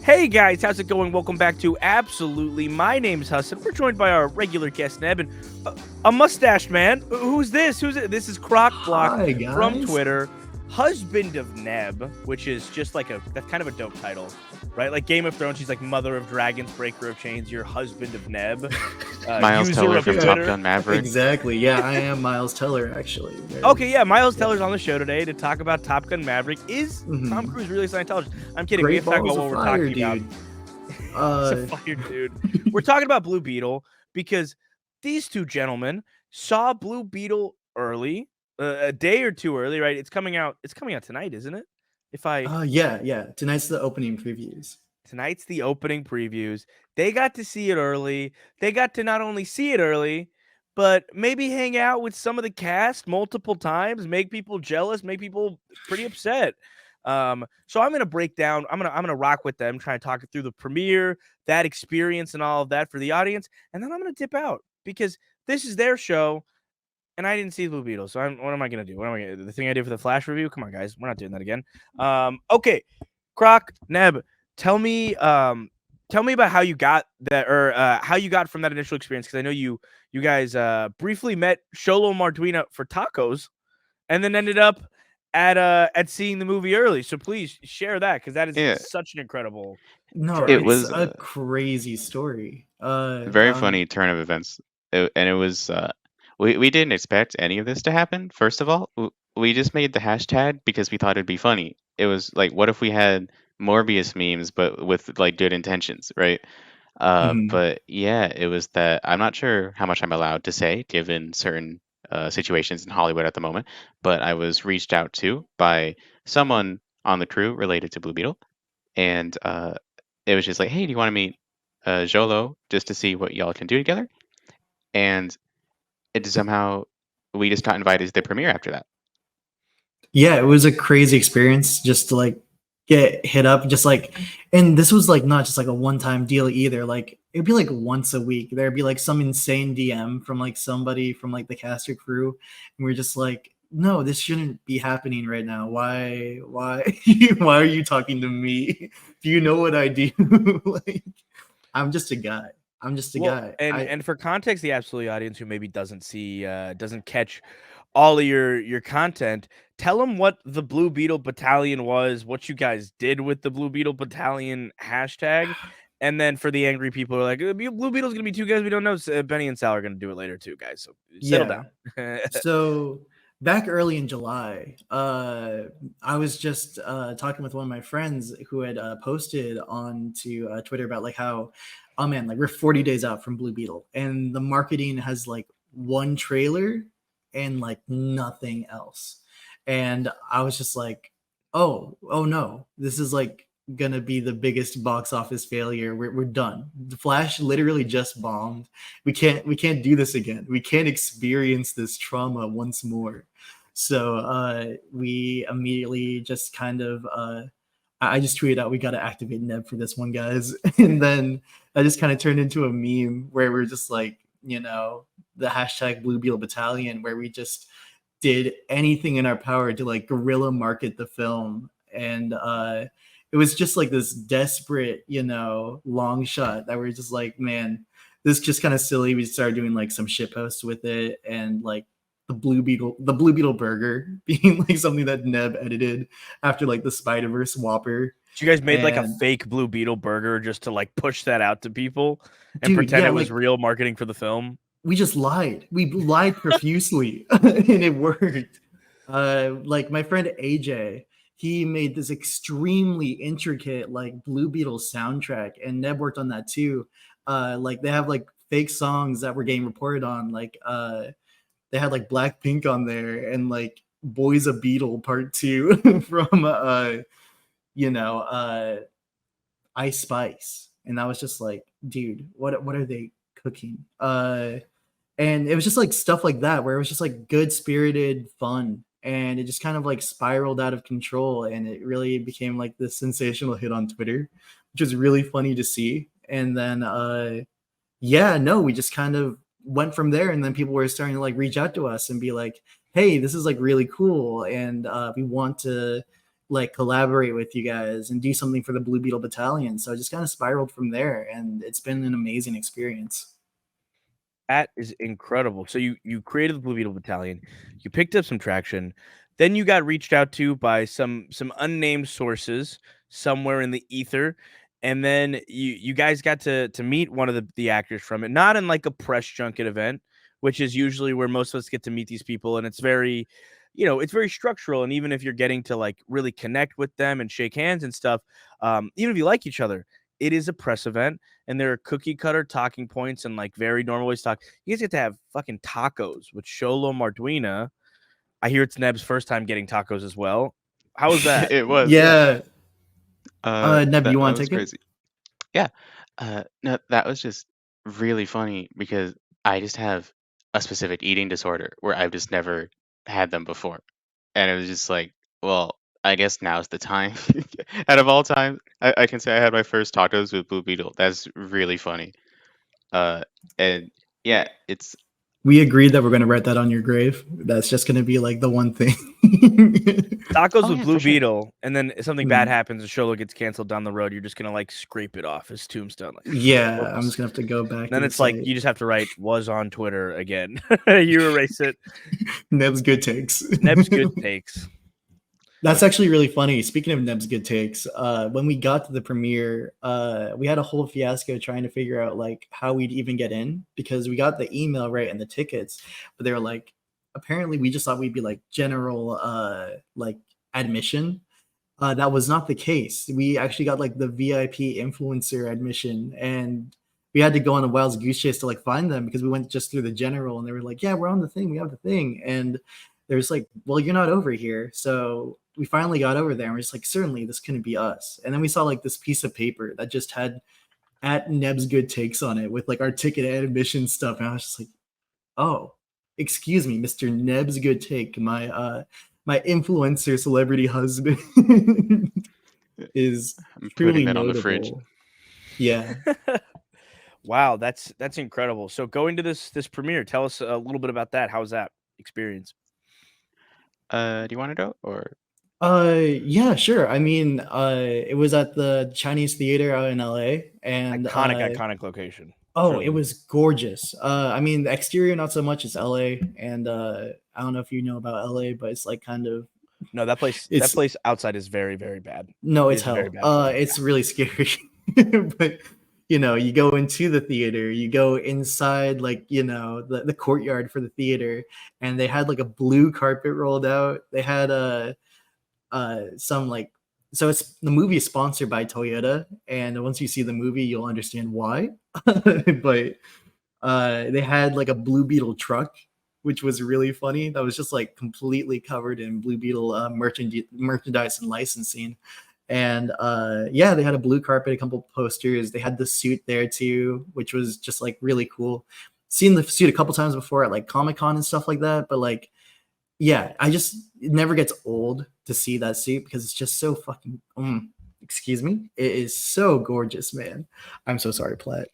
Hey guys, how's it going? Welcome back to Absolutely. My name's Hassan. We're joined by our regular guest Neb and a mustached man. Who's this? Who's it? This is Croc Block Hi from guys. Twitter. Husband of Neb, which is just like that's kind of a dope title, right? Like Game of Thrones, she's like Mother of Dragons, Breaker of Chains. You're Husband of Neb, Miles user Teller of from Top Twitter. Gun Maverick. Exactly. Yeah, I am Miles Teller actually. Okay, yeah, Miles Teller's on the show today to talk about Top Gun Maverick. Is Tom Mhm. Cruise really Scientologist? I'm kidding. We Great have to talk balls about of what we're fire, talking about. dude. It's a fire, dude. We're talking about Blue Beetle because these two gentlemen saw Blue Beetle early, a day or two early, right? It's coming out. It's coming out tonight, isn't it? Yeah. Tonight's the opening previews. Tonight's the opening previews. They got to see it early. They got to not only see it early, but maybe hang out with some of the cast multiple times, make people jealous, make people pretty upset. So I'm gonna break down. I'm gonna rock with them, try and talk it through the premiere, that experience, and all of that for the audience, and then I'm gonna dip out because this is their show, and I didn't see Blue Beetle. So what am I gonna do? What am I gonna, the thing I did for the Flash review? Come on, guys, we're not doing that again. Okay, Croc, Neb, tell me about how you got that, or how you got from that initial experience, because I know you guys briefly met Sholo Marduina for tacos and then ended up at seeing the movie early. So please share that, because that is Yeah, such an incredible No, it journey. it's was a a crazy story. very funny turn of events, and it was we didn't expect any of this to happen. First of all, we just made the hashtag because we thought it'd be funny. It was like, what if we had Morbius memes, but with like good intentions, right? Mhm. But yeah, it was that. I'm not sure how much I'm allowed to say given certain situations in Hollywood at the moment, but I was reached out to by someone on the crew related to Blue Beetle, and it was just like, "Hey, do you want to meet Jolo just to see what y'all can do together?" And it somehow we just got invited to the premiere after that. Yeah, it was a crazy experience just to like get hit up, just like, and this was like not just like a one-time deal either. Like it'd be like once a week. There'd be like some insane DM from like somebody from like the cast or crew, and we're just like, no, this shouldn't be happening right now. Why, why are you talking to me? Do you know what I do? Like, I'm just a guy. I'm just a Well, guy. and for context, the absolute audience who maybe doesn't catch all of your content, tell them what the Blue Beetle Battalion was, what you guys did with the Blue Beetle Battalion hashtag, and then for the angry people who are like, Blue Beetle's gonna be two guys we don't know. Benny and Sal are gonna do it later too, guys. So settle Yeah. down. So back early in July, I was just talking with one of my friends who had posted on to Twitter about like how, oh man, like we're 40 days out from Blue Beetle, and the marketing has like one trailer and like nothing else. And I was just like, oh no, this is like gonna be the biggest box office failure. We're done. The Flash literally just bombed. We can't do this again. We can't experience this trauma once more. So we immediately just kind of I just tweeted out, we got to activate Neb for this one, guys. And then I just kind of turned into a meme where we're just like, the hashtag Blue Beetle Battalion, where we just did anything in our power to like guerrilla market the film. And it was just like this desperate, long shot that we're just like, man, this is just kind of silly. We started doing like some shit posts with it, and like the Blue Beetle burger being like something that Neb edited after like the Spider-Verse Whopper. So you guys made like a And fake Blue Beetle burger just to like push that out to people and dude, pretend yeah, it was like real marketing for the film. we just lied. We lied profusely and it worked. Like my friend AJ, he made this extremely intricate like Blue Beetle soundtrack, and Neb worked on that too. Like they have like fake songs that were getting reported on, like they had like Blackpink on there, and like Boys a Beetle Part 2 from you know, uh Ice Spice. And I was just like, dude, what are they cooking? And it was just like stuff like that where it was just like good spirited fun, and it just kind of like spiraled out of control, and it really became like this sensational hit on Twitter, which was really funny to see. And then yeah, no, we just kind of went from there, and then people were starting to like reach out to us and be like, hey, this is like really cool, and we want to like collaborate with you guys and do something for the Blue Beetle Battalion. So I just kind of spiraled from there, and it's been an amazing experience. That is incredible. So you created the Blue Beetle Battalion, you picked up some traction, then you got reached out to by some unnamed sources somewhere in the ether, and then you guys got to meet one of the actors from it, not in like a press junket event, which is usually where most of us get to meet these people, and it's very, it's very structural, and even if you're getting to like really connect with them and shake hands and stuff, even if you like each other, it is a press event, and there are cookie cutter talking points and like very normal ways to talk. You guys get to have fucking tacos with Sholo Marduina. I hear it's Neb's first time getting tacos as well. How was that? It was, yeah. Yeah. Neb, you That want to was take it? crazy. Yeah. No, that was just really funny because I just have a specific eating disorder where I've just never had them before. And it was just like, well, I guess now's the time. Out of all time, I can say I had my first tacos with Blue Beetle. That's really funny. Uh, and yeah, it's We agreed that we're going to write that on your grave. That's just going to be like the one thing. Tacos oh with yeah, Blue for sure. Beetle, and then if something bad Hmm. happens and Sholo gets canceled down the road, you're just gonna like scrape it off his tombstone. Like, Yeah, I'm whoops. just going to have to go back to Then the it's like site. you just have to write "was on Twitter" again. You erase it. Neb's good takes. Neb's good takes. That's actually really funny. Speaking of Neb's good takes, when we got to the premiere, we had a whole fiasco trying to figure out like how we'd even get in because we got the email right and the tickets, but they were like, apparently we just thought we'd be like general like admission. That was not the case. We actually got like the VIP influencer admission, and we had to go on a wild goose chase to like find them because we went just through the general, and they were like, "Yeah, we're on the thing. We have the thing." And there's like, "Well, you're not over here." So we finally got over there, and we're just like, "Certainly, this couldn't be us." And then we saw like this piece of paper that just had at Neb's good takes on it with like our ticket and admission stuff, and I was just like, "Oh, excuse me, Mr. Neb's good take, my influencer celebrity husband." Is I'm putting truly that on the fridge. notable. Yeah. Wow, that's incredible. So going to this premiere, tell us a little bit about that. How was that experience? Do you want to go or? Yeah, sure. I mean, it was at the Chinese Theater out in LA, and Iconic location. oh, it Truly. was gorgeous. I mean, the exterior not so much. It's LA, and I don't know if you know about LA, but it's like kind of No, that it's place outside is very, very bad. no, It it's is a very hell. bad place. It's really scary. But you know, you go into the theater, you go inside, like you know, the courtyard for the theater, and they had like a blue carpet rolled out. They had some like so it's the movie is sponsored by Toyota, and once you see the movie, you'll understand why. But they had like a Blue Beetle truck, which was really funny. That was just like completely covered in Blue Beetle merchandise and licensing. And yeah, they had a blue carpet, a couple posters. They had the suit there too, which was just like really cool. Seen the suit a couple times before at like Comic Con and stuff like that, but like yeah, I just it never gets old to see that suit because it's just so fucking. Excuse me, it is so gorgeous, man. I'm so sorry, Platt.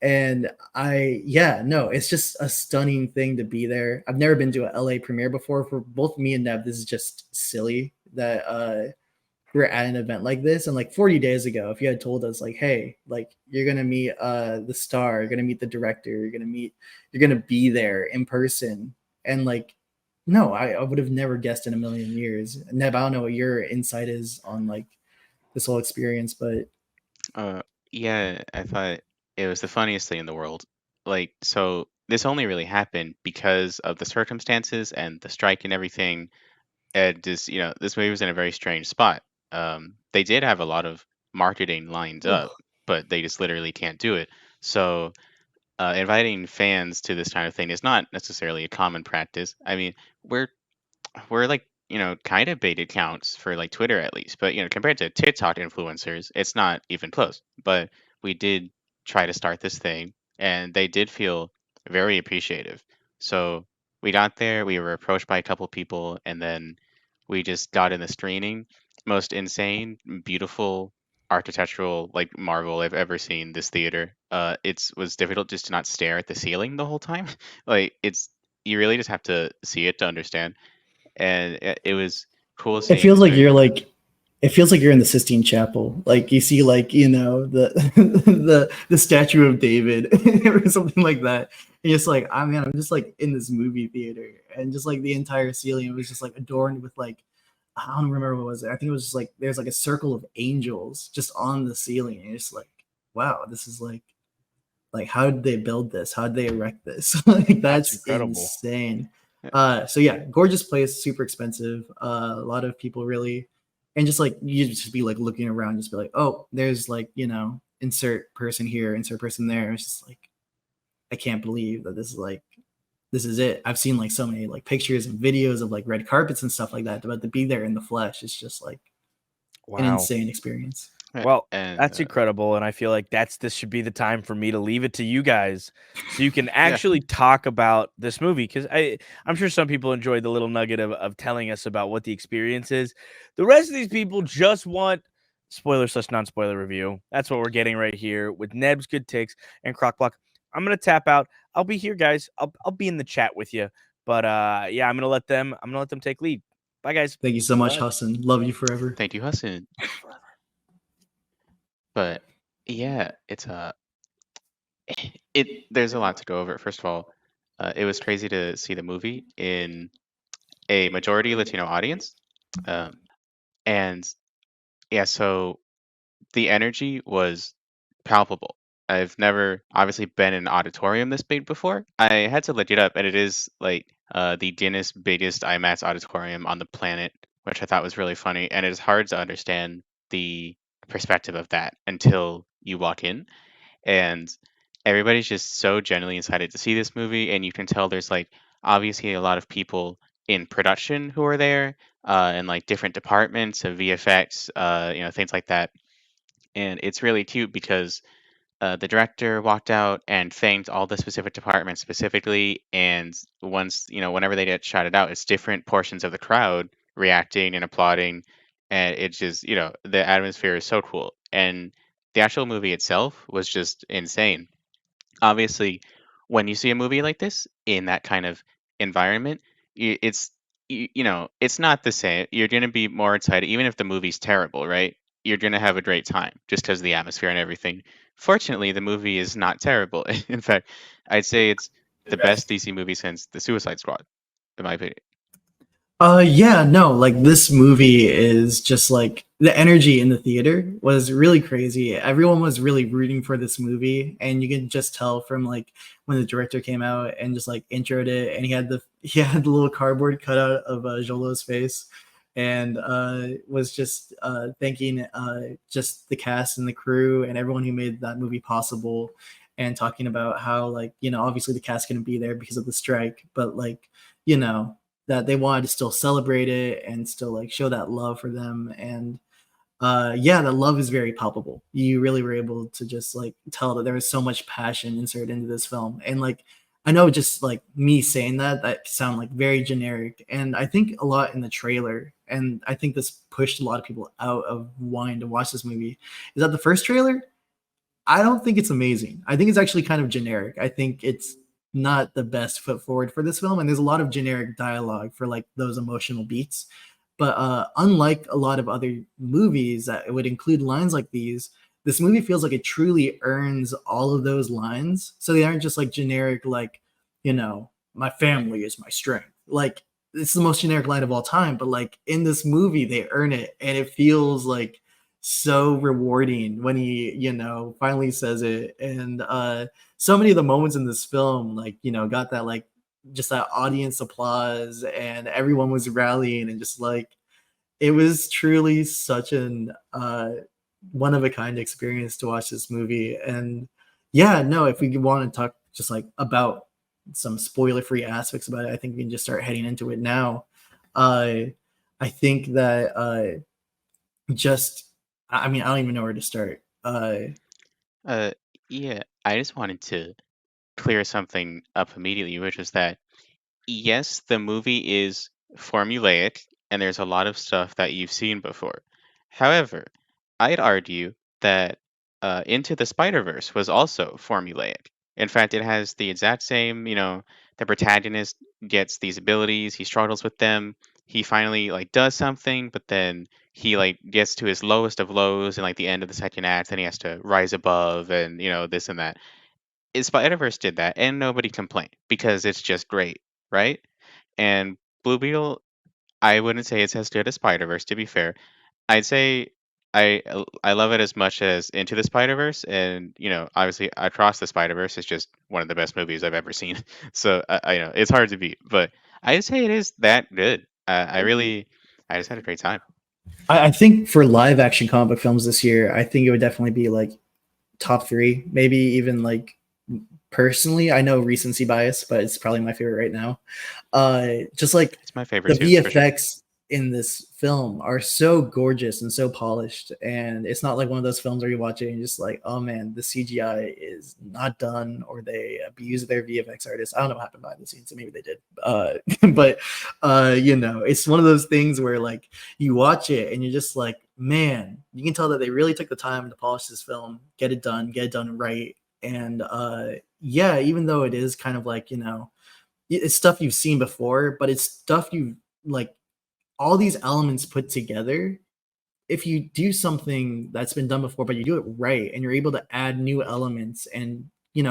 And I yeah, no, it's just a stunning thing to be there. I've never been to a LA premiere before. For both me and Nev, this is just silly that we're at an event like this. And like 40 days ago, if you had told us like, hey, like you're gonna meet the star, you're gonna meet the director, you're gonna be there in person, and like no, I would have never guessed in a million years. Neb, I don't know what your insight is on like this whole experience, but Uh, yeah, I thought it was the funniest thing in the world. Like, so this only really happened because of the circumstances and the strike and everything. And just, this movie was in a very strange spot. They did have a lot of marketing lined up, ugh, but they just literally can't do it. So, inviting fans to this kind of thing is not necessarily a common practice. I mean, we're we're like kind of bait accounts for like Twitter at least, but compared to TikTok influencers, it's not even close. But we did try to start this thing, and they did feel very appreciative. So we got there, we were approached by a couple people, and then we just got in the screening. Most insane, beautiful architectural like marvel I've ever seen. This theater, it was difficult just to not stare at the ceiling the whole time. Like it's you really just have to see it to understand, and it was cool It feels scenes. like Very you're cool. like it feels like you're in the Sistine Chapel. Like you see like, the the statue of David or something like that. And it's like, I mean, I'm just like in this movie theater and just like the entire ceiling was just like adorned with like I don't remember what was it. I think it was just like there's like a circle of angels just on the ceiling. And it's like, wow, this is like how did they build this? How did they erect this? Like That's that's incredible. insane. Yeah. So yeah, gorgeous place, super expensive. A lot of people really, and just like you just be like looking around, just be like, oh, there's like insert person here, insert person there. It's just like I can't believe that this is it. I've seen like so many like pictures and videos of like red carpets and stuff like that, but to be there in the flesh, it's just like an Wow. insane experience. Yeah, Well, and that's incredible, and I feel like this should be the time for me to leave it to you guys, so you can yeah, actually talk about this movie. Because I'm sure some people enjoyed the little nugget of telling us about what the experience is. The rest of these people just want spoiler/non-spoiler review. That's what we're getting right here with Neb's good takes and Croc Block. I'm gonna tap out. I'll be here, guys. I'll be in the chat with you. But yeah, I'm gonna let them take lead. Bye, guys. Thank you so all much, right. Hassan. Love you forever. Thank you, Hassan. But yeah, it's it. There's a lot to go over. First of all, it was crazy to see the movie in a majority Latino audience, um, and yeah, so the energy was palpable. I've never obviously been in an auditorium this big before. I had to look it up, and it is like the Guinness biggest IMAX auditorium on the planet, which I thought was really funny. And it is hard to understand the perspective of that until you walk in. And everybody's just so genuinely excited to see this movie, and you can tell there's like obviously a lot of people in production who are there, and like different departments of VFX, things like that. And it's really cute because the director walked out and thanked all the specific departments specifically. And once, whenever they get shouted out, it's different portions of the crowd reacting and applauding. And it's just, the atmosphere is so cool. And the actual movie itself was just insane. Obviously, when you see a movie like this in that kind of environment, it's it's not the same. You're going to be more excited, even if the movie's terrible, right? You're going to have a great time just because of the atmosphere and everything. Fortunately, the movie is not terrible. In fact, I'd say it's the best DC movie since The Suicide Squad, in my opinion. Yeah, no, like this movie is just like the energy in the theater was really crazy. Everyone was really rooting for this movie, and you can just tell from like when the director came out and just like introed it, and he had the little cardboard cutout of Jolo's face, and was just thanking just the cast and the crew and everyone who made that movie possible, and talking about how like obviously the cast couldn't be there because of the strike, but like you know that they wanted to still celebrate it and still like show that love for them. And yeah, that love is very palpable. You really were able to just like tell that there was so much passion inserted into this film. And like I know just like me saying that sound like very generic, and I think a lot in the trailer, and I think this pushed a lot of people out of wanting to watch this movie, is that the first trailer, I don't think it's amazing. I think it's actually kind of generic. I think it's not the best foot forward for this film, and there's a lot of generic dialogue for like those emotional beats. But unlike a lot of other movies that would include lines like these, this movie feels like it truly earns all of those lines. So they aren't just like generic, like, my family is my strength. Like, it's the most generic line of all time. But like in this movie, they earn it. And it feels like so rewarding when he, finally says it. And so many of the moments in this film, like, got that like just that audience applause, and everyone was rallying, and just like it was truly such an one of a kind experience to watch this movie. And yeah, no, if we want to talk just like about some spoiler free aspects about it, I think we can just start heading into it now. uh I think that just I mean, I don't even know where to start. Uh, yeah, I just wanted to clear something up immediately, which was that yes, the movie is formulaic and there's a lot of stuff that you've seen before. However, I'd argue that Into the Spider-Verse was also formulaic. In fact, it has the exact same, the protagonist gets these abilities, he struggles with them, he finally like does something, but then he like gets to his lowest of lows in like the end of the second act, then he has to rise above and this and that. Spider-Verse did that and nobody complained because it's just great, right? And Blue Beetle, I wouldn't say it's as good as Spider-Verse, to be fair. I'd say I love it as much as Into the Spider-Verse, and obviously Across the Spider-Verse is just one of the best movies I've ever seen. So I know it's hard to beat, but I'd say it is that good. I just had a great time. I think for live action comic book films this year, I think it would definitely be like top three, maybe even like personally. I know recency bias, but it's probably my favorite right now. Just like It's my favorite the too, for sure. VFX in this film are so gorgeous and so polished, and it's not like one of those films where you watch it and you're just like, oh man, the CGI is not done, or they abuse their VFX artists. I don't know what happened behind the scenes, so maybe they did. But it's one of those things where like you watch it and you're just like, man, you can tell that they really took the time to polish this film, get it done right. And yeah, even though it is kind of like, it's stuff you've seen before, but it's stuff you like, all these elements put together. If you do something that's been done before, but you do it right, and you're able to add new elements and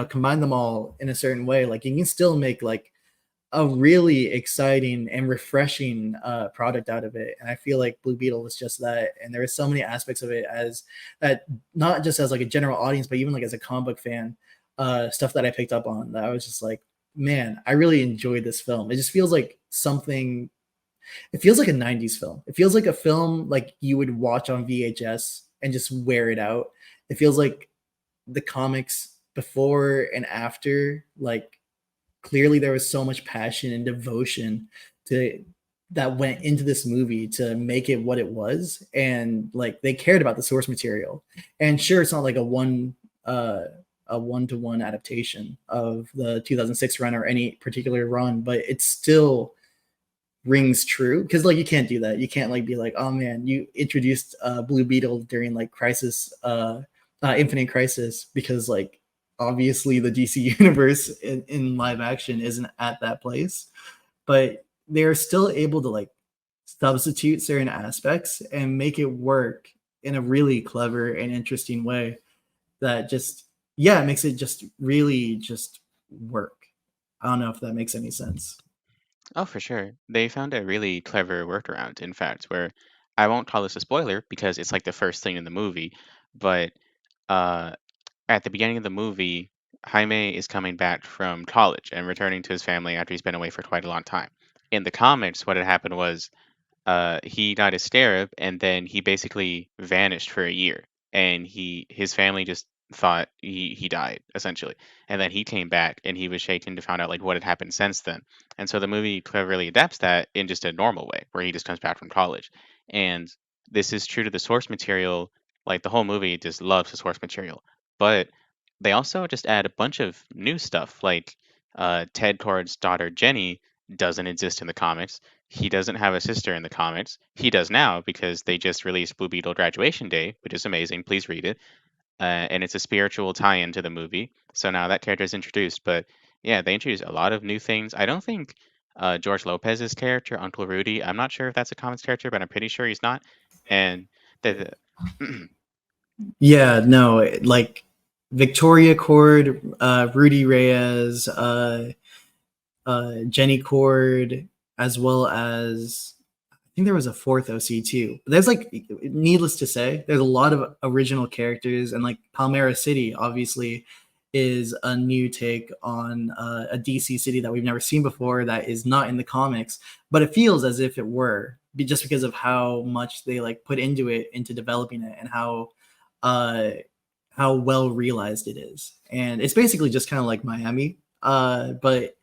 combine them all in a certain way, like you can still make like a really exciting and refreshing product out of it. And I feel like Blue Beetle was just that. And there are so many aspects of it as that, not just as like a general audience, but even like as a comic book fan, stuff that I picked up on that I was just like, man, I really enjoyed this film. It just feels like something. It feels like a 90s film. It feels like a film like you would watch on VHS and just wear it out. It feels like the comics before and after, like clearly there was so much passion and devotion to that went into this movie to make it what it was, and like they cared about the source material. And sure, it's not like a one-to-one adaptation of the 2006 run or any particular run, but it's still rings true, because like you can't do that. You can't like be like, oh man, you introduced Blue Beetle during like Crisis, Infinite Crisis, because like obviously the DC universe in live action isn't at that place, but they're still able to like substitute certain aspects and make it work in a really clever and interesting way that just, yeah, it makes it just really just work. I don't know if that makes any sense. Oh, for sure. They found a really clever workaround, in fact, where I won't call this a spoiler because it's like the first thing in the movie, but uh, at the beginning of the movie, Jaime is coming back from college and returning to his family after he's been away for quite a long time. In the comics, what had happened was he got his scarab and then he basically vanished for a year, and his family just thought he died essentially, and then he came back and he was shaken to find out like what had happened since then. And so the movie cleverly adapts that in just a normal way where he just comes back from college, and this is true to the source material. Like the whole movie just loves the source material, but they also just add a bunch of new stuff, like Ted Kord's daughter Jenny doesn't exist in the comics. He doesn't have a sister in the comics. He does now because they just released Blue Beetle Graduation Day, which is amazing. Please read it. And it's a spiritual tie-in to the movie. So now that character is introduced. But yeah, they introduced a lot of new things. I don't think George Lopez's character, Uncle Rudy, I'm not sure if that's a comics character, but I'm pretty sure he's not. And the Yeah, no, like Victoria Cord, Rudy Reyes, Jenny Cord, as well as I think there was a fourth OC too. There's like, needless to say, there's a lot of original characters, and like Palmera City obviously is a new take on a DC city that we've never seen before, that is not in the comics, but it feels as if it were, just because of how much they like put into it, into developing it, and uh how well realized it is. And it's basically just kind of like Miami, but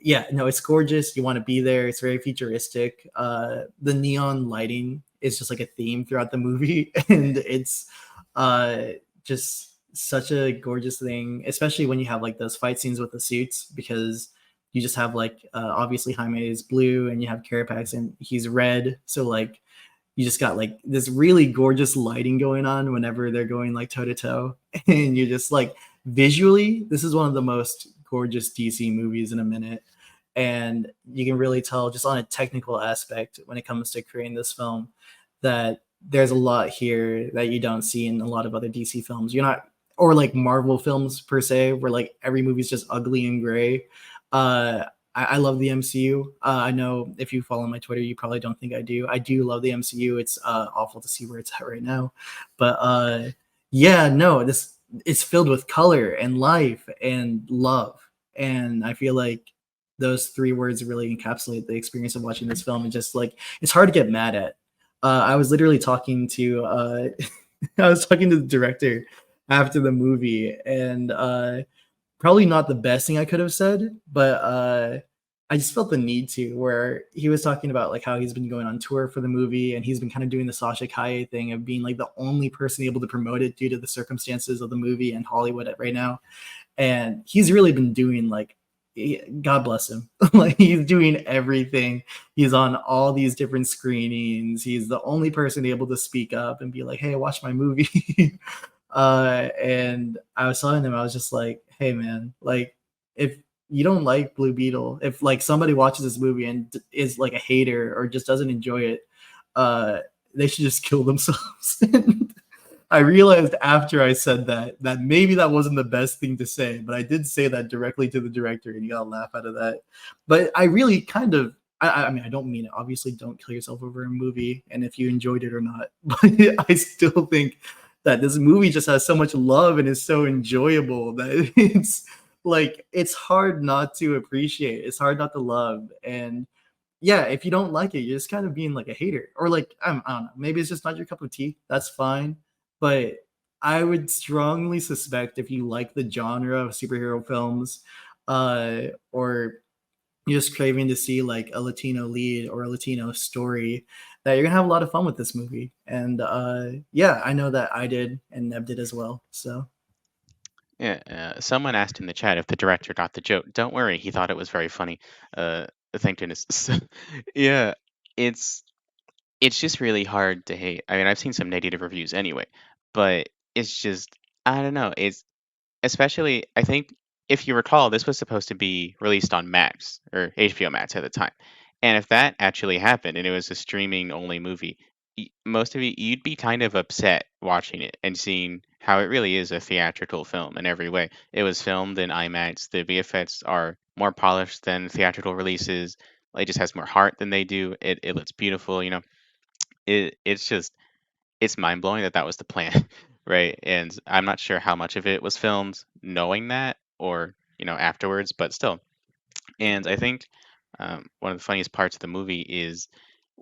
yeah, no, it's gorgeous. You want to be there. It's very futuristic. The neon lighting is just like a theme throughout the movie, and it's just such a gorgeous thing, especially when you have like those fight scenes with the suits, because you just have like obviously Jaime is blue and you have Carapax and he's red, so like you just got like this really gorgeous lighting going on whenever they're going like toe to toe, and you're just like, visually this is one of the most gorgeous DC movies in a minute. and you can really tell just on a technical aspect when it comes to creating this film that there's a lot here that you don't see in a lot of other DC films. You're not, or like Marvel films per se, where like every movie's just ugly and gray. Uh, I love the MCU. I know if you follow my Twitter, you probably don't think I do. I do love the MCU. It's awful to see where it's at right now, but yeah, no, this it's filled with color and life and love, and I feel like those three words really encapsulate the experience of watching this film. And just like it's hard to get mad at. I was literally talking to I was talking to the director after the movie, and probably not the best thing I could have said, but I just felt the need to. Where he was talking about like how he's been going on tour for the movie, and he's been kind of doing the Sasha Kaye thing of being like the only person able to promote it due to the circumstances of the movie and Hollywood right now. And he's really been doing like, God bless him. Like he's doing everything. He's on all these different screenings. He's the only person able to speak up and be like, "Hey, watch my movie." And I was telling him, I was just like, "Hey, man, like if you don't like Blue Beetle, if like somebody watches this movie and is like a hater or just doesn't enjoy it, uh, they should just kill themselves." I realized after I said that maybe that wasn't the best thing to say, but I did say that directly to the director, and he got a laugh out of that. But I really kind of, I mean, I don't mean it. Obviously, don't kill yourself over a movie, and if you enjoyed it or not. But I still think that this movie just has so much love and is so enjoyable that it's like it's hard not to appreciate. It's hard not to love, and yeah, if you don't like it, you're just kind of being like a hater, or like I don't know, maybe it's just not your cup of tea. That's fine, but I would strongly suspect if you like the genre of superhero films, or you're just craving to see like a Latino lead or a Latino story, that you're gonna have a lot of fun with this movie. And yeah, I know that I did, and Neb did as well. So Yeah, someone asked in the chat if the director got the joke. Don't worry, he thought it was very funny. Uh, thank goodness. Yeah, it's it's just really hard to hate. I mean, I've seen some negative reviews anyway, but it's just I don't know. It's especially I think if you recall, this was supposed to be released on Max or HBO Max at the time, and if that actually happened and it was a streaming only movie, most of you you'd be kind of upset watching it and seeing how it really is a theatrical film in every way. It was filmed in IMAX. The VFX are more polished than theatrical releases. It just has more heart than they do. It looks beautiful. It's just it's mind blowing that that was the plan, right? And I'm not sure how much of it was filmed knowing that or afterwards, but still. And I think one of the funniest parts of the movie is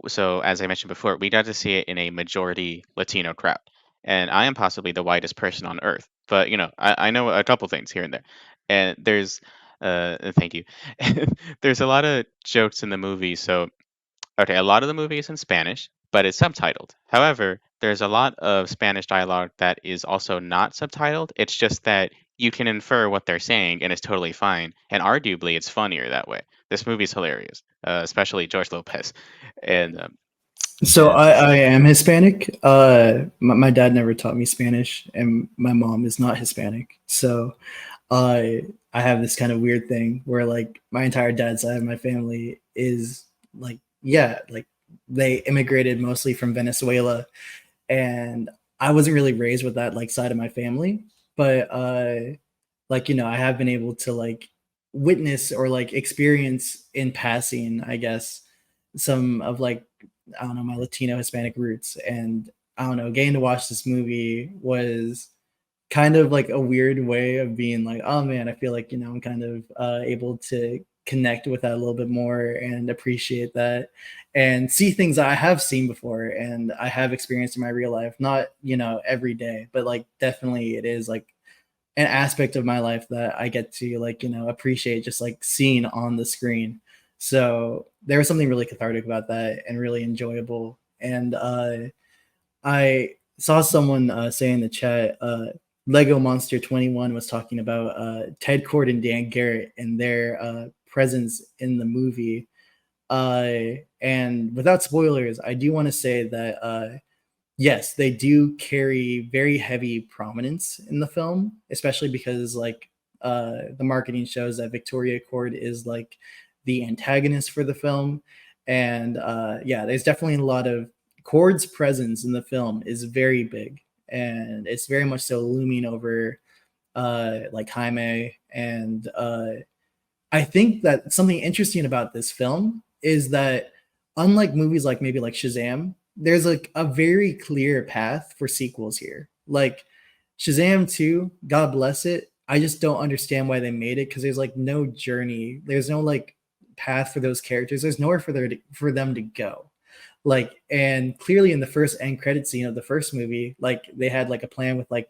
so as I mentioned before, we got to see it in a majority Latino crowd, and I am possibly the whitest person on earth, but I know a couple things here and there, and there's thank you. There's a lot of jokes in the movie, so okay, a lot of the movie is in Spanish, but it's subtitled. However, there's a lot of Spanish dialogue that is also not subtitled. It's just that you can infer what they're saying, and it's totally fine. And arguably, it's funnier that way. This movie's hilarious, especially George Lopez. And so yeah, I am Hispanic. My dad never taught me Spanish, and my mom is not Hispanic. So I have this kind of weird thing where like my entire dad's side of my family is like, yeah, like they immigrated mostly from Venezuela, and I wasn't really raised with that like side of my family, but like I have been able to like witness or like experience in passing, I guess, some of like I don't know, my Latino Hispanic roots. And I don't know, getting to watch this movie was kind of like a weird way of being like, oh man, I feel like I'm kind of able to connect with that a little bit more and appreciate that and see things I have seen before and I have experienced in my real life. Not every day, but like definitely it is like an aspect of my life that I get to like appreciate just like seeing on the screen. So there was something really cathartic about that and really enjoyable. And I saw someone say in the chat, Lego Monster 21 was talking about Ted Cord and Dan Garrett and their presence in the movie. And without spoilers, I do want to say that yes, they do carry very heavy prominence in the film, especially because like the marketing shows that Victoria Cord is like the antagonist for the film. And yeah, there's definitely a lot of Cord's presence in the film is very big, and it's very much so looming over like Jaime. And I think that something interesting about this film is that, unlike movies like maybe like Shazam, there's like a very clear path for sequels here. Like Shazam 2, God bless it. I just don't understand why they made it, because there's like no journey. There's no like path for those characters. There's nowhere for them to go. Like, and clearly in the first end credit scene of the first movie, like they had like a plan with like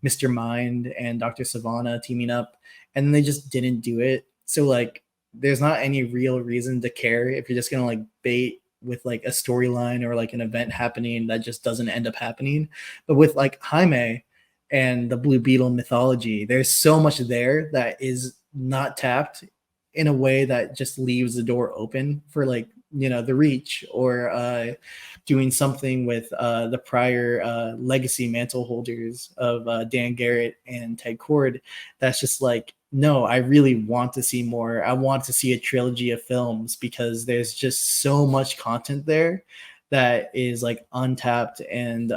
Mr. Mind and Dr. Savannah teaming up, and then they just didn't do it. So like there's not any real reason to care if you're just gonna like bait with like a storyline or like an event happening that just doesn't end up happening. But with like Jaime and the Blue Beetle mythology, there's so much there that is not tapped, in a way that just leaves the door open for like, you know, the Reach, or doing something with the prior legacy mantle holders of Dan Garrett and Ted Kord. That's just like, no, I really want to see more. I want to see a trilogy of films, because there's just so much content there that is like untapped. And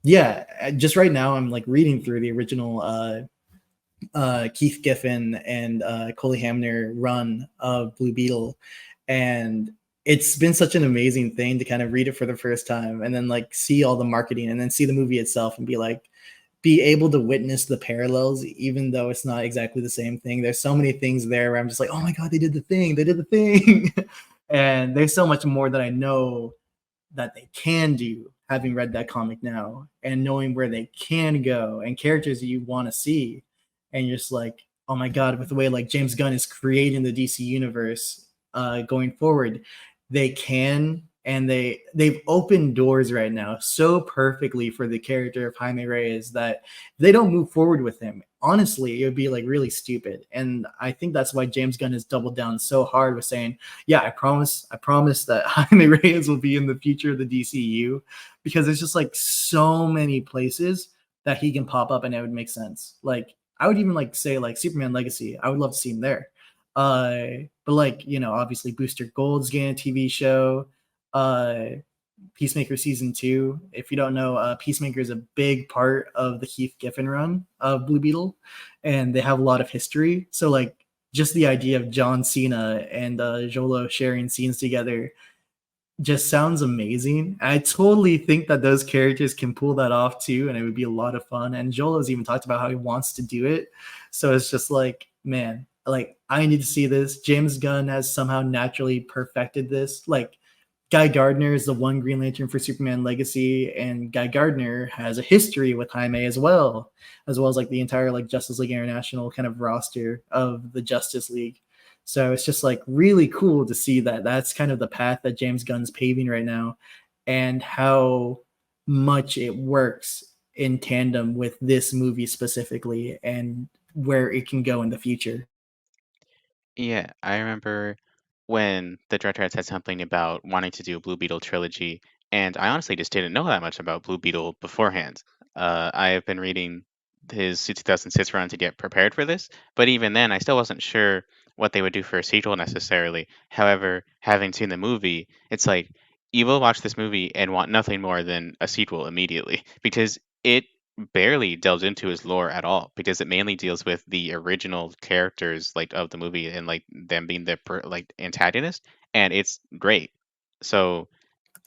yeah, just right now I'm like reading through the original Keith Giffen and Coley Hamner run of Blue Beetle, and it's been such an amazing thing to kind of read it for the first time, and then like see all the marketing, and then see the movie itself, and be able to witness the parallels, even though it's not exactly the same thing. There's so many things there where I'm just like, oh my god, they did the thing, and there's so much more that I know that they can do, having read that comic now and knowing where they can go and characters that you want to see. And you're just like, oh my god, with the way like James Gunn is creating the DC universe going forward, they can, and they've opened doors right now so perfectly for the character of Jaime Reyes that if they don't move forward with him, honestly, it would be like really stupid. And I think that's why James Gunn has doubled down so hard with saying, yeah, I promise that Jaime Reyes will be in the future of the DCU, because there's just like so many places that he can pop up and it would make sense. Like I would even like say like Superman Legacy. I would love to see him there. But like, you know, obviously Booster Gold's getting a TV show. Uh, Peacemaker season 2. If you don't know, Peacemaker is a big part of the Keith Giffen run of Blue Beetle, and they have a lot of history. So like just the idea of John Cena and Jolo sharing scenes together just sounds amazing. I totally think that those characters can pull that off too, and it would be a lot of fun. And Jolo's even talked about how he wants to do it. So it's just like, man, like I need to see this. James Gunn has somehow naturally perfected this. Like Guy Gardner is the one Green Lantern for Superman Legacy, and Guy Gardner has a history with Jaime as well as like the entire like Justice League International kind of roster of the Justice League. So it's just like really cool to see that that's kind of the path that James Gunn's paving right now, and how much it works in tandem with this movie specifically, and where it can go in the future. Yeah, I remember when the director had said something about wanting to do a Blue Beetle trilogy, and I honestly just didn't know that much about Blue Beetle beforehand. I have been reading his 2006 run to get prepared for this, but even then, I still wasn't sure what they would do for a sequel necessarily. However, having seen the movie, it's like you will watch this movie and want nothing more than a sequel immediately because it barely delves into his lore at all because it mainly deals with the original characters like of the movie and like them being the like antagonist, and it's great. So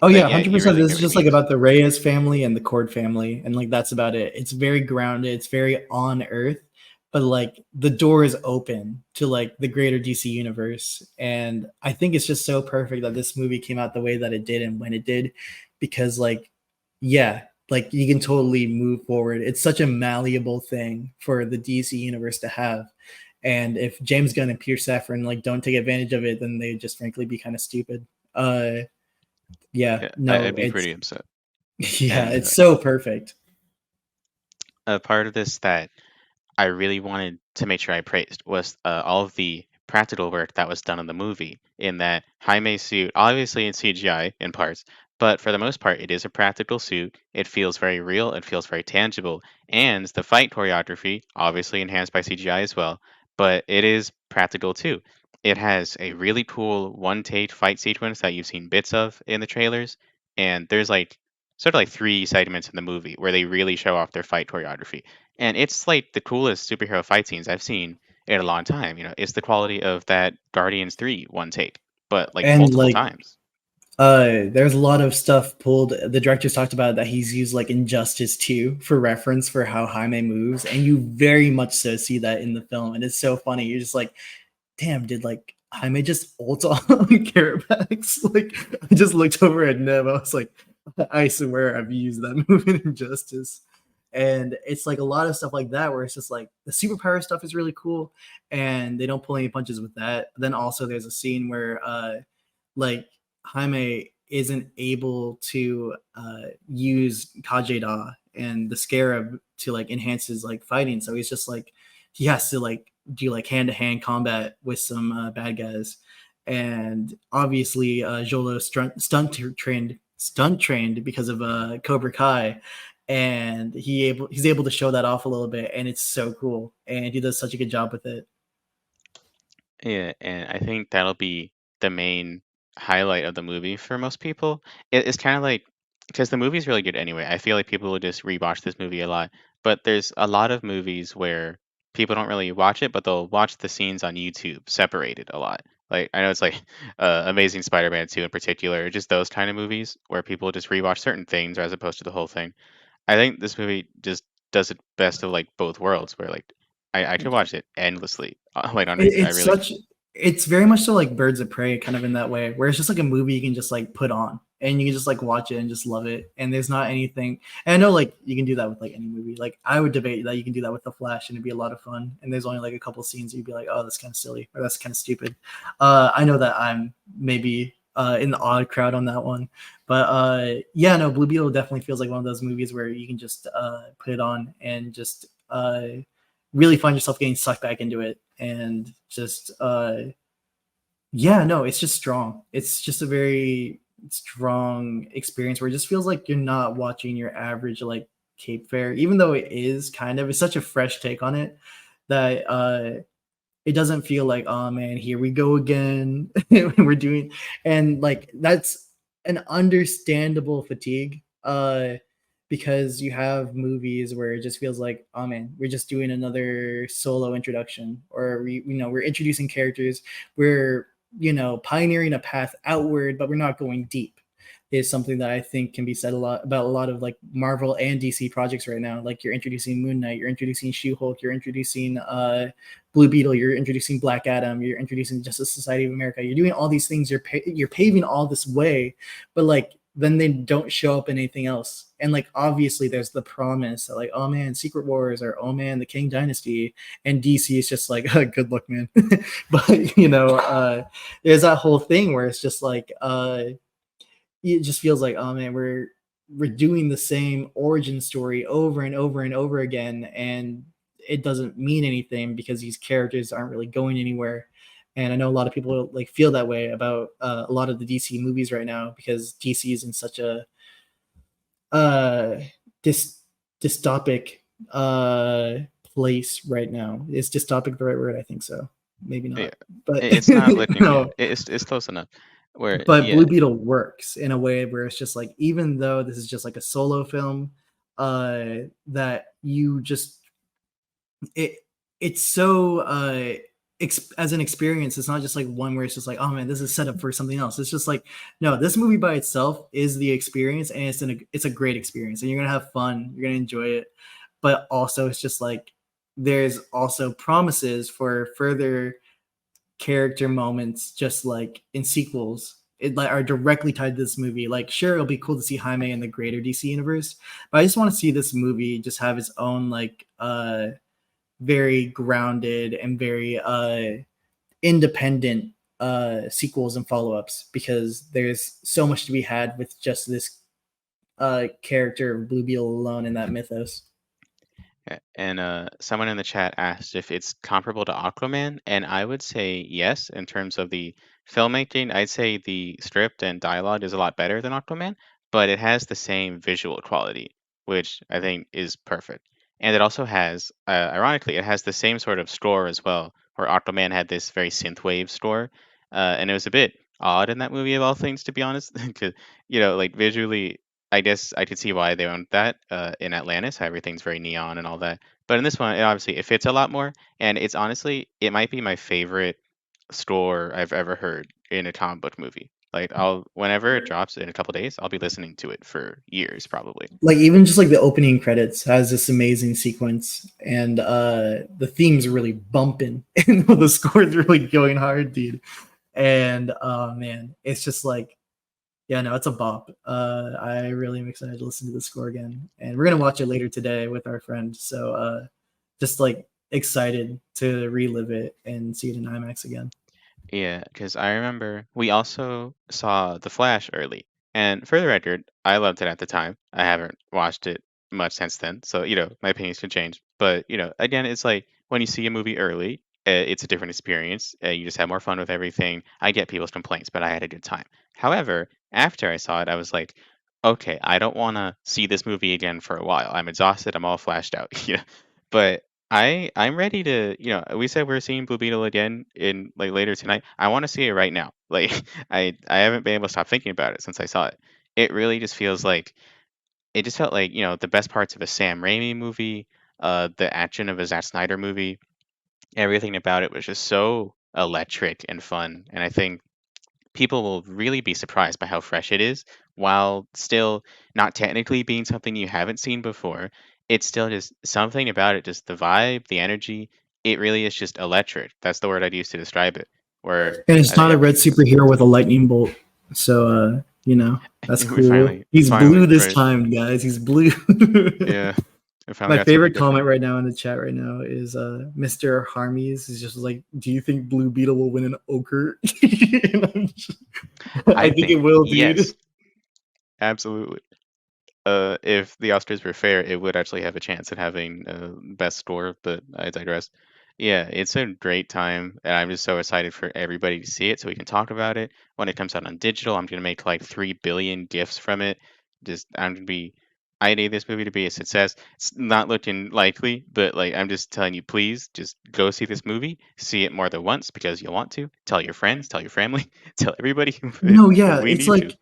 Oh like yeah, yeah, you 100%. really This get is what he just like means. about the Reyes family and the Cord family, and like that's about it. It's very grounded. It's very on Earth, but like the door is open to like the greater DC universe. And I think it's just so perfect that this movie came out the way that it did and when it did, because like, yeah, like you can totally move forward. It's such a malleable thing for the DC universe to have. And if James Gunn and Peter Safran like don't take advantage of it, then they just frankly be kind of stupid. Yeah, Yeah, no, I'd be it's pretty upset. yeah, And it's so perfect. a part of this that I really wanted to make sure I praised was all of the practical work that was done in the movie. In that Jaime's suit, obviously in CGI in parts, but for the most part, it is a practical suit. It feels very real. It feels very tangible, and the fight choreography, obviously enhanced by CGI as well, but it is practical too. it has a really cool one take fight sequence that you've seen bits of in the trailers, and there's like sort of like three segments in the movie where they really show off their fight choreography, and it's like the coolest superhero fight scenes I've seen in a long time. You know, it's the quality of that Guardians 3 one take, but like And multiple like times. there's a lot of stuff pulled. The directors talked about that he's used like Injustice 2 for reference for how Jaime moves, and you very much so see that in the film. And it's so funny. You're just like, damn, did like Jaime just ult on Carapax? Like, I just looked over at Nev. I was like, I swear I've used that move in Injustice. And it's like a lot of stuff like that where it's just like the superpower stuff is really cool, and they don't pull any punches with that. Then also there's a scene where like Jaime isn't able to use Kajeda and the Scarab to like enhance his like fighting, so he's just like he has to like do like hand to hand combat with some bad guys, and obviously Jolo stunt trained because of Cobra Kai, and he's able to show that off a little bit, and it's so cool, and he does such a good job with it. Yeah, and I think that'll be the main highlight of the movie for most people. It's kind of like because the movie's really good anyway. I feel like people will just rewatch this movie a lot. But there's a lot of movies where people don't really watch it, but they'll watch the scenes on YouTube separated a lot. Like I know it's like Amazing Spider-Man 2 in particular, just those kind of movies where people just rewatch certain things as opposed to the whole thing. I think this movie just does it best of like both worlds, where like I could watch it endlessly, like on repeat. I It's really such it's very much so like Birds of Prey kind of in that way, where it's just like a movie you can just like put on and you can just like watch it and just love it. And there's not anything. And I know like you can do that with like any movie. Like I would debate that you can do that with The Flash and it'd be a lot of fun. And there's only like a couple scenes you'd be like, oh, that's kind of silly or that's kind of stupid. I know that I'm maybe in the odd crowd on that one, but yeah, no, Blue Beetle definitely feels like one of those movies where you can just put it on and just really find yourself getting sucked back into it and just yeah, no, it's just strong. It's just a very strong experience where it just feels like you're not watching your average like Cape Fair, even though it is kind of it's such a fresh take on it that it doesn't feel like, oh man, here we go again. We're doing and like that's an understandable fatigue. Because you have movies where it just feels like, oh man, we're just doing another solo introduction, or we're introducing characters, we're pioneering a path outward, but we're not going deep. Is something that I think can be said a lot about a lot of like Marvel and DC projects right now. Like you're introducing Moon Knight, you're introducing She-Hulk, you're introducing Blue Beetle, you're introducing Black Adam, you're introducing Justice Society of America. You're doing all these things. You're paving all this way, but like then they don't show up in anything else. And like obviously there's the promise that like, oh man, Secret Wars, or oh man, the King Dynasty, and DC is just like, oh, good luck, man. But there's that whole thing where it's just like it just feels like, oh man, we're doing the same origin story over and over and over again, and it doesn't mean anything because these characters aren't really going anywhere. And I know a lot of people like feel that way about a lot of the DC movies right now because DC is in such a uh dystopic place right now. Is dystopic the right word? I think so. Maybe yeah, not, but it's not looking no. good. It's close enough. Where But yeah, Blue Beetle works in a way where it's just like, even though this is just like a solo film, that you just it it's so as an experience, it's not just like one where it's just like, oh man, this is set up for something else. It's just like, no, this movie by itself is the experience, and it's a great experience, and you're gonna have fun, you're gonna enjoy it. But also, it's just like there's also promises for further character moments, just like in sequels, it like are directly tied to this movie. Like, sure, it'll be cool to see Jaime in the greater DC universe, but I just want to see this movie just have its own like very grounded and very independent sequels and follow-ups, because there's so much to be had with just this character of Blue Beetle alone in that mythos. and someone in the chat asked if it's comparable to Aquaman, and I would say yes in terms of the filmmaking. I'd say the script and dialogue is a lot better than Aquaman, but it has the same visual quality, which I think is perfect. And it also has, ironically, it has the same sort of score as well, where Aquaman had this very synthwave score, and it was a bit odd in that movie of all things, to be honest, because like visually, I guess I could see why they owned that in Atlantis, how everything's very neon and all that. But in this one, it fits a lot more, and it's honestly, it might be my favorite score I've ever heard in a comic book movie. Like I'll whenever it drops in a couple days, I'll be listening to it for years probably. Like even just like the opening credits has this amazing sequence, and the theme's really bumping, and the score's really going hard, dude. And man, it's just like, yeah, no, it's a bop. I really am excited to listen to the score again, and we're gonna watch it later today with our friend. So just like excited to relive it and see it in IMAX again. Yeah, because I remember we also saw The Flash early. And for the record, I loved it at the time. I haven't watched it much since then. So, my opinions can change. But, again, it's like when you see a movie early, it's a different experience. You just have more fun with everything. I get people's complaints, but I had a good time. However, after I saw it, I was like, okay, I don't want to see this movie again for a while. I'm exhausted. I'm all flashed out. Yeah. But I'm ready to, we said we're seeing Blue Beetle again in like later tonight. I want to see it right now. Like I haven't been able to stop thinking about it since I saw it. It really just feels like it just felt like, the best parts of a Sam Raimi movie, the action of a Zack Snyder movie, everything about it was just so electric and fun. And I think people will really be surprised by how fresh it is while still not technically being something you haven't seen before. It's still just something about it, just the vibe, the energy. It really is just electric. That's the word I'd use to describe it. Where And it's I think not a red everything is superhero with a lightning bolt, so that's we cool. finally He's blue finally, this right. time, guys. He's blue. Yeah. We finally My got something favorite comment different. right now in the chat right now is Mr. Harmies is just like, do you think Blue Beetle will win an ochre? I I think it think will, dude. yes, absolutely. If the Oscars were fair, it would actually have a chance at having best score, but I digress. Yeah, it's a great time, and I'm just so excited for everybody to see it so we can talk about it. When it comes out on digital, I'm gonna make like 3 billion gifs from it. I'm gonna be. I need this movie to be a success. It's not looking likely, but like I'm just telling you, please just go see this movie. See it more than once because you'll want to. Tell your friends, tell your family, tell everybody. No, yeah, We it's need to. like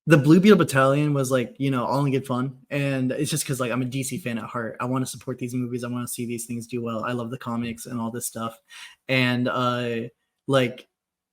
the Blue Beetle Battalion was like, all in good fun. And it's just because like I'm a DC fan at heart. I want to support these movies. I want to see these things do well. I love the comics and all this stuff. And like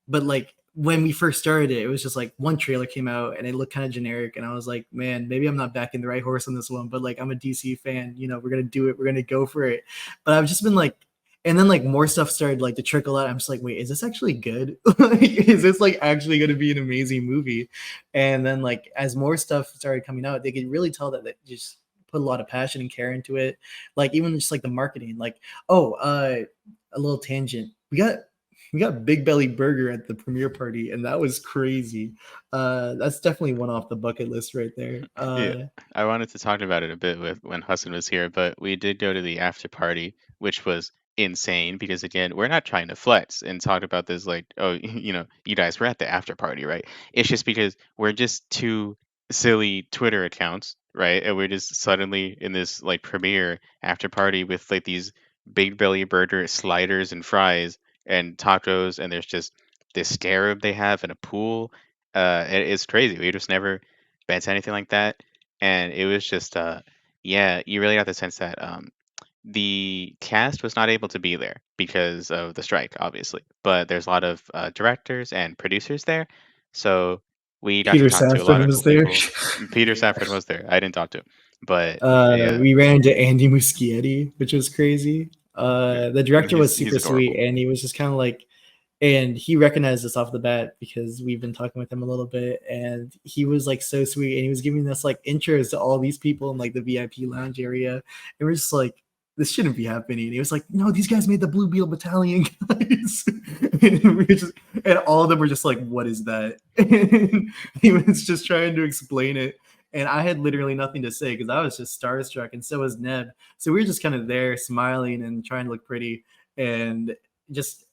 but like when we first started it, it was just like one trailer came out and it looked kind of generic. And I was like, man, maybe I'm not backing the right horse on this one, but like I'm a DC fan, we're gonna do it, we're gonna go for it. But I've just been like, and then like more stuff started like to trickle out. I'm just like, wait, is this actually good? Like, is this like actually gonna be an amazing movie? And then like as more stuff started coming out, they could really tell that they just put a lot of passion and care into it. Like even just like the marketing, like, a little tangent. We got Big Belly Burger at the premiere party, and that was crazy. That's definitely one off the bucket list right there. Yeah, I wanted to talk about it a bit with when Hassan was here, but we did go to the after party, which was insane because again, we're not trying to flex and talk about this like, oh, you guys were at the after party, right? It's just because we're just two silly Twitter accounts, right? And we're just suddenly in this like premiere after party with like these big belly burger sliders and fries and tacos, and there's just this scarab they have in a pool. It's crazy. We just never been to anything like that, and it was just yeah, you really got the sense that the cast was not able to be there because of the strike, obviously, but there's a lot of directors and producers there, so we got to Peter talk to a lot Safran of was cool there. people. Peter Safford was there. I didn't talk to him, but yeah, We ran into Andy Muschietti, which was crazy. yeah, The director was he's super sweet, adorable. and he was just kind of like, and he recognized us off the bat because we've been talking with him a little bit, and he was like so sweet, and he was giving us like intros to all these people in like the VIP lounge area, and we're just like, this shouldn't be happening. And he was like, no, these guys made the Blue Beetle Battalion, guys. And all of them were just like, what is that? And he was just trying to explain it. And I had literally nothing to say because I was just starstruck, and so was Neb. So we were just kind of there smiling and trying to look pretty, and just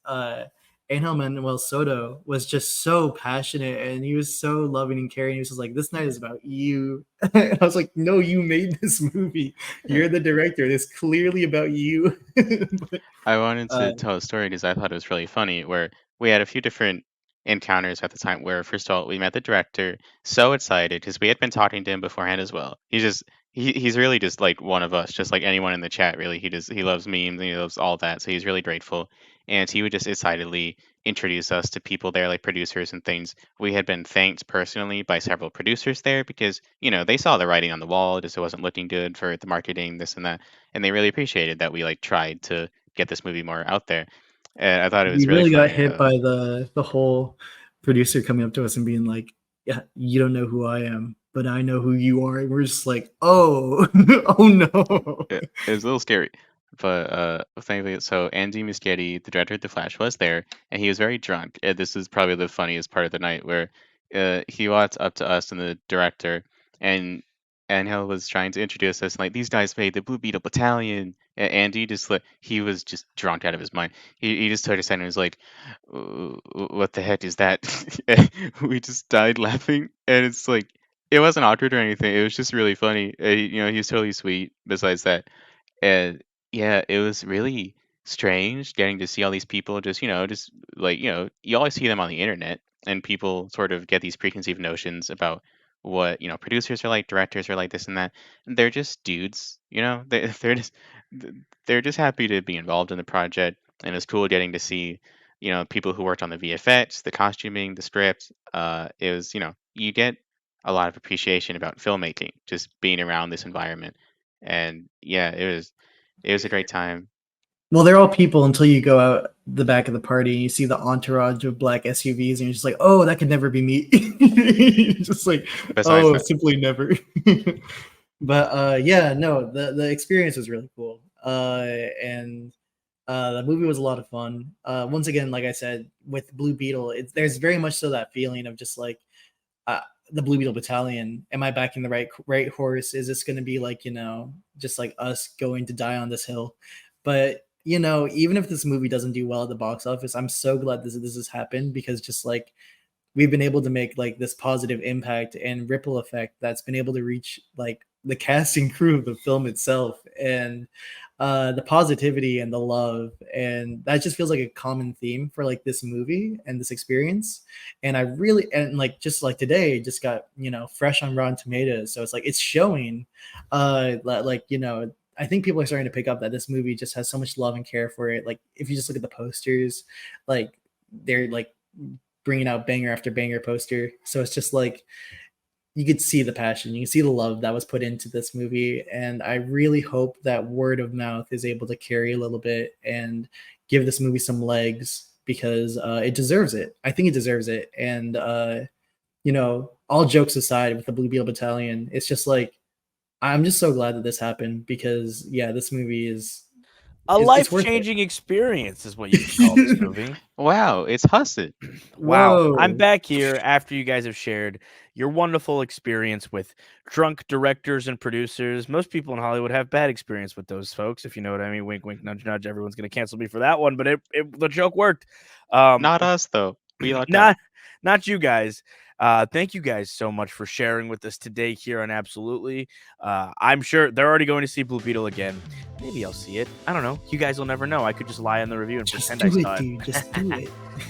Angel Manuel Soto was just so passionate, and he was so loving and caring. He was just like, "This night is about you." And I was like, "No, you made this movie. You're the director. It's clearly about you." But, I wanted uh, to tell a story because I thought it was really funny where we had a few different encounters at the time where first of all we met the director so excited because we had been talking to him beforehand as well. He's really just like one of us, just like anyone in the chat really. He loves memes and he loves all that. So he's really grateful. And he would just excitedly introduce us to people there, like producers and things. We had been thanked personally by several producers there because, they saw the writing on the wall, just it wasn't looking good for the marketing, this and that. And they really appreciated that we like tried to get this movie more out there. And I thought it was we really really got funny. hit by the whole producer coming up to us and being like, "Yeah, you don't know who I am, but I know who you are." And we're just like, "Oh, oh no." It was a little scary, but thankfully, so Andy Muschietti, the director of The Flash, was there, and he was very drunk. And this is probably the funniest part of the night, where he walked up to us and the director, and Angel was trying to introduce us, like these guys made the Blue Beetle Battalion. And Andy just like he was just drunk out of his mind. He just took a second and was like, "What the heck is that?" And we just died laughing, and it's like it wasn't awkward or anything. It was just really funny. He was totally sweet. Besides that, and yeah, it was really strange getting to see all these people just like, you always see them on the internet and people sort of get these preconceived notions about what, producers are like, directors are like this and that. And they're just dudes, th- they're just happy to be involved in the project. And it's cool getting to see, people who worked on the VFX, the costuming, the script. It was, you get a lot of appreciation about filmmaking, just being around this environment. And yeah, it was a great time. Well, they're all people until you go out the back of the party and you see the entourage of black SUVs, and you're just like, "Oh, that could never be me." You're just like, Besides "Oh, that, simply never." But yeah, no, the experience was really cool. And the movie was a lot of fun. Once again, like I said, with Blue Beetle, there's very much so that feeling of just like uh, the Blue Beetle Battalion. Am I backing the right horse? Is this going to be like, just like us going to die on this hill? But even if this movie doesn't do well at the box office, I'm so glad this has happened, because just like we've been able to make like this positive impact and ripple effect that's been able to reach like the cast and crew of the film itself, and the positivity and the love, and that just feels like a common theme for like this movie and this experience. And I really, and like just like today just got fresh on Rotten Tomatoes, so it's like it's showing like I think people are starting to pick up that this movie just has so much love and care for it. Like if you just look at the posters, like they're like bringing out banger after banger poster. So it's just like you could see the passion, you can see the love that was put into this movie, and I really hope that word of mouth is able to carry a little bit and give this movie some legs, because it deserves it. I think it deserves it. And all jokes aside, with the Blue Beetle Battalion, it's just like I'm just so glad that this happened, because yeah, this movie A it's worth it. life-changing experience is what you could call this movie. wow, it's Husset. Wow, I'm Whoa. back here after you guys have shared your wonderful experience with drunk directors and producers. Most people in Hollywood have bad experience with those folks, if you know what I mean. Wink, wink, nudge, nudge. Everyone's gonna cancel me for that one, but the joke worked. Um, Not us though. We lucked out. not you guys. Thank you guys so much for sharing with us today here on Absolutely. I'm sure they're already going to see Blue Beetle again. Maybe I'll see it. I don't know. You guys will never know. I could just lie on the review and Just pretend do I it, saw it. dude. Just do it.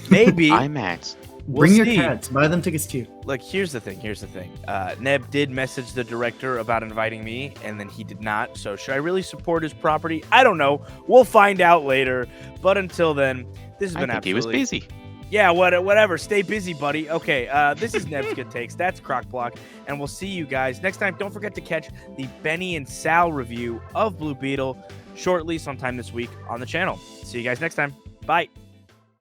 Maybe. IMAX. We'll Bring your see. cats. Buy them tickets too. Look, here's the thing. Neb did message the director about inviting me, and then he did not. So should I really support his property? I don't know. We'll find out later. But until then, this has I been think he was absolutely busy. Yeah, whatever. Stay busy, buddy. Okay, this is Neb's Good Takes. That's Croc Block, and we'll see you guys next time. Don't forget to catch the Benny and Sal review of Blue Beetle shortly, sometime this week on the channel. See you guys next time. Bye.